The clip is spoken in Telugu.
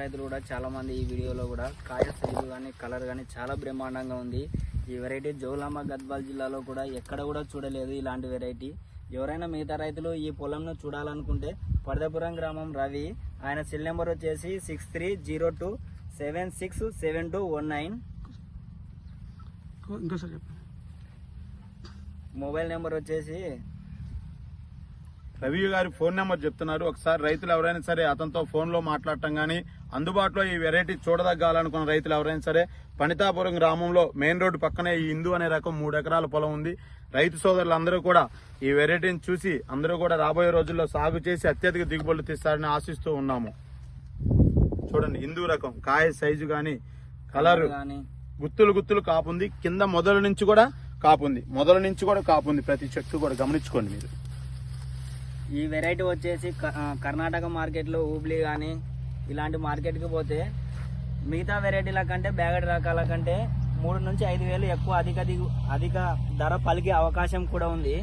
రైతులు కూడా చాలా మంది ఈ వీడియోలో కూడా కాయ సైజు కానీ కలర్ కానీ చాలా బ్రహ్మాండంగా ఉంది. ఈ వెరైటీ జోగులాంబ గద్వాల జిల్లాలో కూడా ఎక్కడ కూడా చూడలేదు ఇలాంటి వెరైటీ. ఎవరైనా మిగతా రైతులు ఈ పొలంను చూడాలనుకుంటే పర్దపురం గ్రామం రవి, ఆయన సెల్ నెంబర్ వచ్చేసి 6302767219. మొబైల్ నెంబర్ వచ్చేసి రవి గారి ఫోన్ నెంబర్ చెప్తున్నారు. ఒకసారి రైతులు ఎవరైనా సరే అతనితో ఫోన్ లో మాట్లాడటం గానీ, అందుబాటులో ఈ వెరైటీ చూడదగ్గాలనుకున్న రైతులు ఎవరైనా సరే పనితాపురం గ్రామంలో మెయిన్ రోడ్డు పక్కనే ఈ ఇందు అనే రకం 3 ఎకరాల పొలం ఉంది. రైతు సోదరులందరూ కూడా ఈ వెరైటీని చూసి అందరూ కూడా రాబోయే రోజుల్లో సాగు చేసి అత్యధిక దిగుబడులు తీస్తారని ఆశిస్తూ ఉన్నాము. చూడండి, ఇందు రకం కాయ సైజు గాని కలర్ గుత్తులు కాపుంది. కింద మొదల నుంచి కూడా కాపుంది. ప్రతి చెట్టు కూడా గమనించుకోండి మీరు. ఈ వెరైటీ వచ్చేసి కర్ణాటక మార్కెట్లో హూబ్లీ కానీ ఇలాంటి మార్కెట్కి పోతే మిగతా వెరైటీల కంటే బ్యాగడ్ రకాల కంటే 3 నుంచి 5 వేలు ఎక్కువ అధిక ధర పలికే అవకాశం కూడా ఉంది.